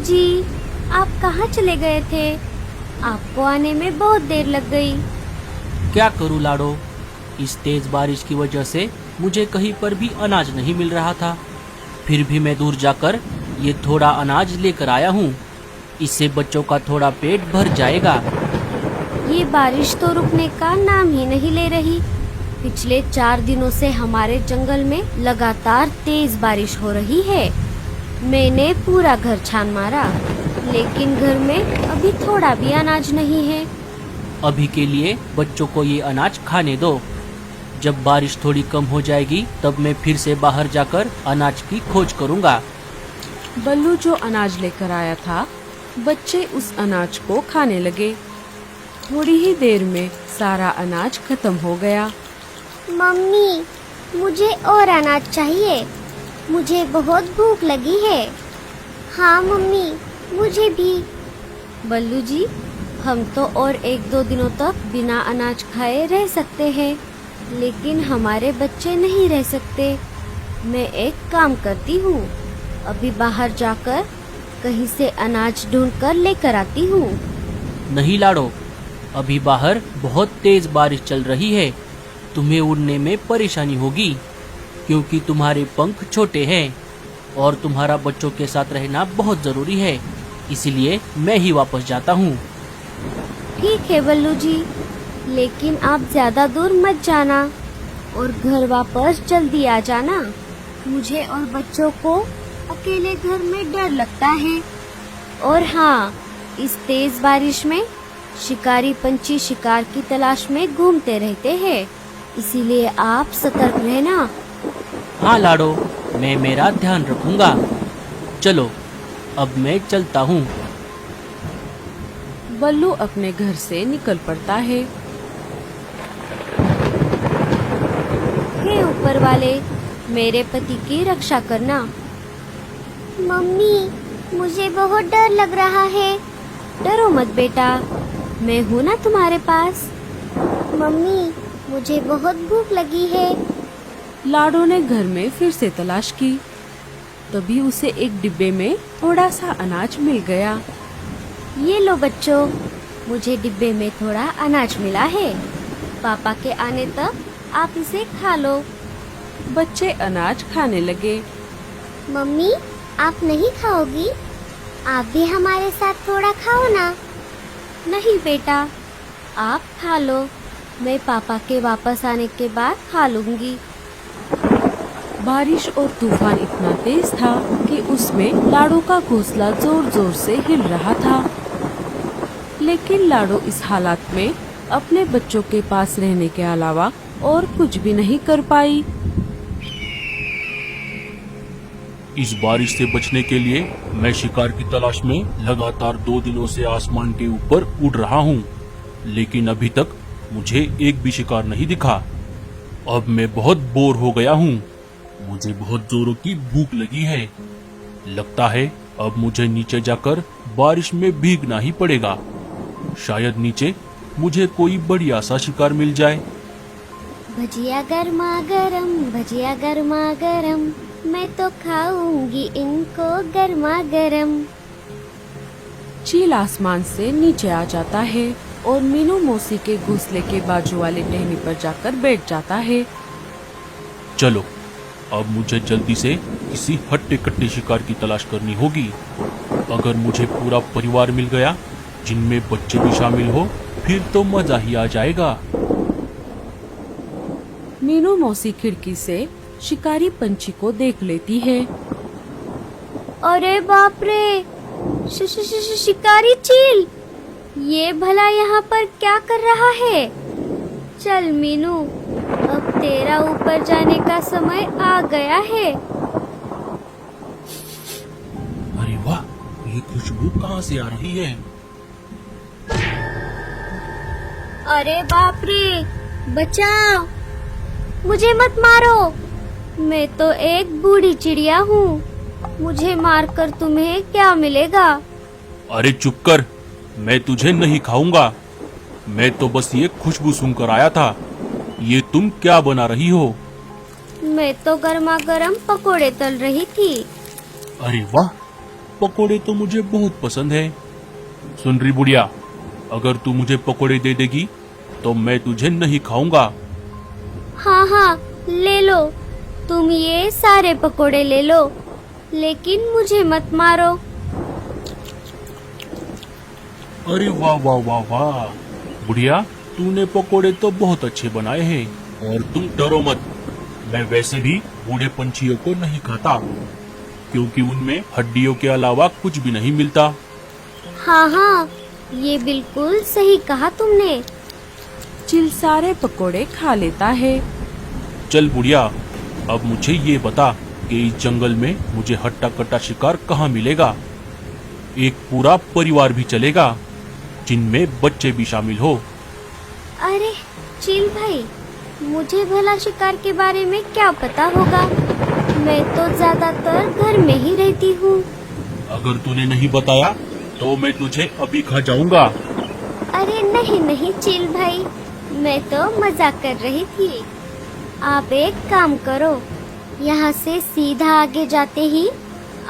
जी, आप कहाँ चले गए थे? आपको आने में बहुत देर लग गई। क्या करूं लाडो, इस तेज बारिश की वजह से मुझे कहीं पर भी अनाज नहीं मिल रहा था। फिर भी मैं दूर जाकर ये थोड़ा अनाज लेकर आया हूँ। इससे बच्चों का थोड़ा पेट भर जाएगा। ये बारिश तो रुकने का नाम ही नहीं ले रही। पिछले 4 दिनों से हमारे जंगल में लगातार तेज बारिश हो रही है। मैंने पूरा घर छान मारा, लेकिन घर में अभी थोड़ा भी अनाज नहीं है। अभी के लिए बच्चों को ये अनाज खाने दो। जब बारिश थोड़ी कम हो जाएगी तब मैं फिर से बाहर जाकर अनाज की खोज करूँगा। बल्लू जो अनाज लेकर आया था, बच्चे उस अनाज को खाने लगे। थोड़ी ही देर में सारा अनाज खत्म हो गया। मम्मी, मुझे और अनाज चाहिए। मुझे बहुत भूख लगी है। हाँ मम्मी, मुझे भी। बल्लू जी, हम तो और 1-2 दिनों तक बिना अनाज खाए रह सकते हैं, लेकिन हमारे बच्चे नहीं रह सकते। मैं एक काम करती हूँ, अभी बाहर जाकर कहीं से अनाज ढूंढकर लेकर आती हूँ। नहीं लाडो, अभी बाहर बहुत तेज बारिश चल रही है। तुम्हें उड़ने में परेशानी होगी, क्योंकि तुम्हारे पंख छोटे हैं और तुम्हारा बच्चों के साथ रहना बहुत जरूरी है। इसलिए मैं ही वापस जाता हूँ। ठीक है बल्लू जी, लेकिन आप ज्यादा दूर मत जाना और घर वापस जल्दी आ जाना। मुझे और बच्चों को अकेले घर में डर लगता है। और हाँ, इस तेज बारिश में शिकारी पंछी शिकार की तलाश में घूमते रहते हैं, इसीलिए आप सतर्क रहना। हाँ लाडो, मैं मेरा ध्यान रखूंगा। चलो, अब मैं चलता हूँ। बल्लू अपने घर से निकल पड़ता है। हे ऊपर वाले, मेरे पति की रक्षा करना। मम्मी, मुझे बहुत डर लग रहा है। डरो मत बेटा, मैं हूँ ना तुम्हारे पास। मम्मी, मुझे बहुत भूख लगी है। लाडो ने घर में फिर से तलाश की। तभी उसे एक डिब्बे में थोड़ा सा अनाज मिल गया। ये लो बच्चों, मुझे डिब्बे में थोड़ा अनाज मिला है। पापा के आने तक आप इसे खा लो। बच्चे अनाज खाने लगे। मम्मी, आप नहीं खाओगी? आप भी हमारे साथ थोड़ा खाओ ना। नहीं बेटा, आप खा लो। मैं पापा के वापस आने के बाद खा लूंगी। बारिश और तूफान इतना तेज था कि उसमें लाडो का घोंसला जोर जोर से हिल रहा था। लेकिन लाडो इस हालात में अपने बच्चों के पास रहने के अलावा और कुछ भी नहीं कर पाई। इस बारिश से बचने के लिए मैं शिकार की तलाश में लगातार 2 दिनों से आसमान के ऊपर उड़ रहा हूँ, लेकिन अभी तक मुझे एक भी शिकार नहीं दिखा। अब मैं बहुत बोर हो गया हूँ। मुझे बहुत जोरों की भूख लगी है। लगता है अब मुझे नीचे जाकर बारिश में भीगना ही पड़ेगा। शायद नीचे मुझे कोई बढ़िया सा शिकार मिल जाए। भजिया गर्मा गरम, भजिया गर्मा गरम, मैं तो खाऊंगी इनको गर्मा गरम। चील आसमान से नीचे आ जाता है और मीनू मौसी के घोंसले के बाजू वाले टहनी पर जाकर बैठ जाता है। चलो, अब मुझे जल्दी से किसी हट्टे कट्टे शिकार की तलाश करनी होगी। अगर मुझे पूरा परिवार मिल गया, जिनमें बच्चे भी शामिल हो, फिर तो मजा ही आ जाएगा। मीनू मौसी खिड़की से शिकारी पंछी को देख लेती है। अरे बाप रे, शिकारी चील, ये भला यहाँ पर क्या कर रहा है? चल मीनू, अब तेरा ऊपर जाने का समय आ गया है। अरे वाह, ये खुशबू कहाँ से आ रही है? अरे बाप रे, बचाओ, मुझे मत मारो। मैं तो एक बूढ़ी चिड़िया हूँ, मुझे मारकर तुम्हें क्या मिलेगा? अरे चुप कर, मैं तुझे नहीं खाऊंगा। मैं तो बस ये खुशबू सुनकर आया था। ये तुम क्या बना रही हो? मैं तो गर्मा गर्म पकोड़े तल रही थी। अरे वाह, पकोड़े तो मुझे बहुत पसंद है। सुन रही बुढ़िया, अगर तू मुझे पकोड़े दे देगी तो मैं तुझे नहीं खाऊंगा। हाँ हाँ, ले लो, तुम ये सारे पकोड़े ले लो, लेकिन मुझे मत मारो। अरे वाह वाह वाह वाह, बुढ़िया तूने पकोड़े तो बहुत अच्छे बनाए हैं। और तुम डरो मत, मैं वैसे भी बूढ़े पंछियों को नहीं खाता, क्योंकि उनमें हड्डियों के अलावा कुछ भी नहीं मिलता। हाँ हाँ, ये बिल्कुल सही कहा तुमने। चील सारे पकोड़े खा लेता है। चल बुढ़िया, अब मुझे ये बता कि इस जंगल में मुझे हट्टा कट्टा शिकार कहाँ मिलेगा। एक पूरा परिवार भी चलेगा, जिनमें बच्चे भी शामिल हो। अरे चील भाई, मुझे भला शिकार के बारे में क्या पता होगा, मैं तो ज्यादातर घर में ही रहती हूँ। अगर तूने नहीं बताया तो मैं तुझे अभी खा जाऊंगा। अरे नहीं नहीं चील भाई, मैं तो मजाक कर रही थी। आप एक काम करो, यहाँ से सीधा आगे जाते ही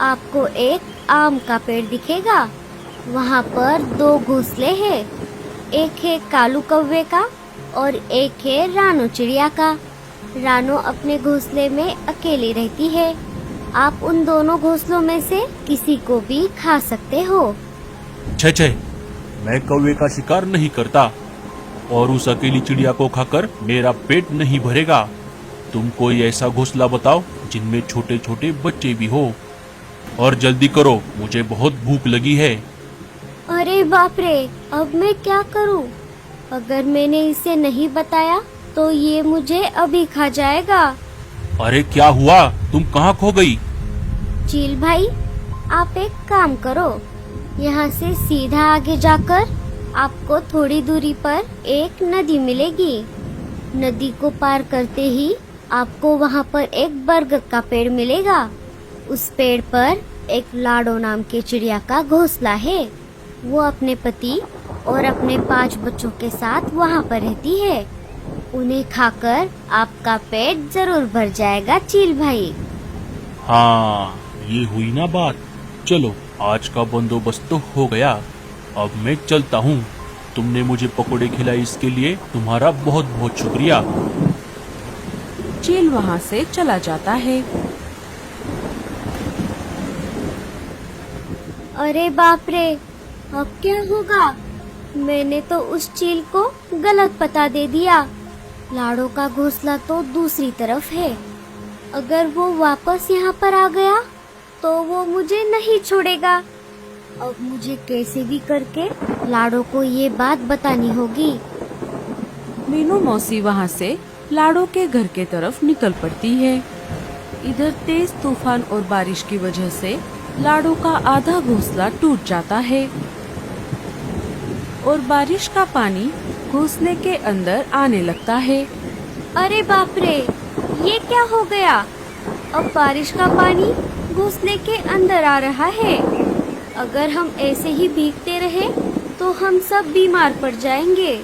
आपको एक आम का पेड़ दिखेगा। वहाँ पर 2 घोंसले हैं, एक है कालू कौवे का और एक है रानो चिड़िया का। रानो अपने घोंसले में अकेली रहती है। आप उन दोनों घोंसलों में से किसी को भी खा सकते हो। छे, मैं कौवे का शिकार नहीं करता और उस अकेली चिड़िया को खाकर मेरा पेट नहीं भरेगा। तुम कोई ऐसा घोंसला बताओ जिनमें छोटे छोटे बच्चे भी हो, और जल्दी करो, मुझे बहुत भूख लगी है। अरे बाप रे, अब मैं क्या करूं? अगर मैंने इसे नहीं बताया तो ये मुझे अभी खा जाएगा। अरे क्या हुआ, तुम कहाँ खो गई? चील भाई, आप एक काम करो, यहाँ से सीधा आगे जाकर आपको थोड़ी दूरी पर एक नदी मिलेगी। नदी को पार करते ही आपको वहाँ पर एक बरगद का पेड़ मिलेगा। उस पेड़ पर एक लाडो नाम के चिड़िया का घोंसला है। वो अपने पति और अपने 5 बच्चों के साथ वहाँ पर रहती है। उन्हें खाकर आपका पेट जरूर भर जाएगा चील भाई। हाँ, ये हुई ना बात। चलो, आज का बंदोबस्त तो हो गया। अब मैं चलता हूँ। तुमने मुझे पकोड़े खिलाए, इसके लिए तुम्हारा बहुत बहुत शुक्रिया। चील वहाँ से चला जाता है। अरे बाप रे, अब क्या होगा? मैंने तो उस चील को गलत पता दे दिया। लाडो का घोंसला तो दूसरी तरफ है। अगर वो वापस यहाँ पर आ गया तो वो मुझे नहीं छोड़ेगा। अब मुझे कैसे भी करके लाडो को ये बात बतानी होगी। मीनू मौसी वहाँ से लाडो के घर के तरफ निकल पड़ती है। इधर तेज तूफान और बारिश की वजह से लाडो का आधा घोंसला टूट जाता है और बारिश का पानी घोंसले के अंदर आने लगता है। अरे बाप रे, ये क्या हो गया? अब बारिश का पानी घोंसले के अंदर आ रहा है। अगर हम ऐसे ही भीगते रहे तो हम सब बीमार पड़ जाएंगे।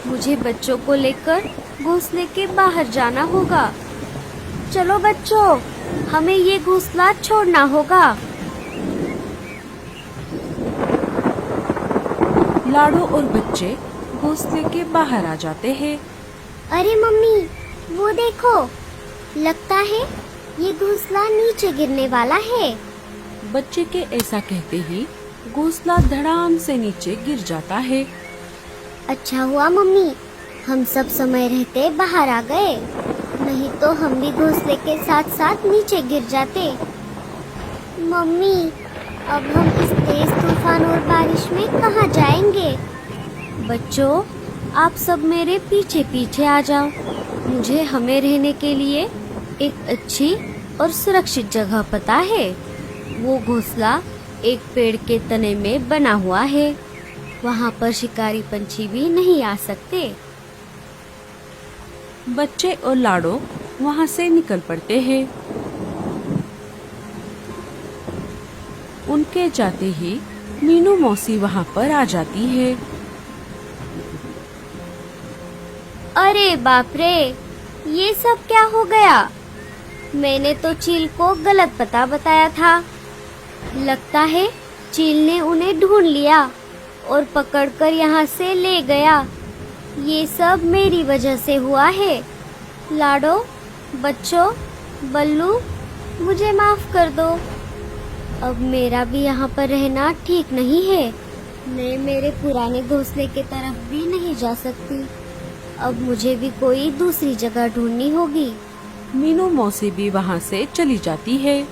मुझे बच्चों को लेकर घोंसले के बाहर जाना होगा। चलो बच्चों, हमें ये घोंसला छोड़ना होगा। लाडो और बच्चे घोंसले के बाहर आ जाते हैं। अरे मम्मी, वो देखो, लगता है ये घोंसला नीचे गिरने वाला है। बच्चे के ऐसा कहते ही घोंसला धड़ाम से नीचे गिर जाता है। अच्छा हुआ मम्मी, हम सब समय रहते बाहर आ गए, नहीं तो हम भी घोंसले के साथ साथ नीचे गिर जाते। मम्मी, अब हम इस तेज तूफान और बारिश में कहाँ जाएंगे? बच्चों, आप सब मेरे पीछे पीछे आ जाओ। मुझे हमें रहने के लिए एक अच्छी और सुरक्षित जगह पता है। वो घोंसला एक पेड़ के तने में बना हुआ है। वहाँ पर शिकारी पंछी भी नहीं आ सकते। बच्चे और लाडो वहाँ से निकल पड़ते हैं। उनके जाते ही मीनू मौसी वहाँ पर आ जाती है। अरे बाप रे, ये सब क्या हो गया? मैंने तो चील को गलत पता बताया था। लगता है चील ने उन्हें ढूंढ लिया और पकड़कर यहाँ से ले गया। ये सब मेरी वजह से हुआ है। लाडो, बच्चों, बल्लू, मुझे माफ कर दो। अब मेरा भी यहाँ पर रहना ठीक नहीं है। मैं मेरे पुराने घोंसले के तरफ भी नहीं जा सकती। अब मुझे भी कोई दूसरी जगह ढूंढनी होगी। मीनू मौसी भी वहाँ से चली जाती है।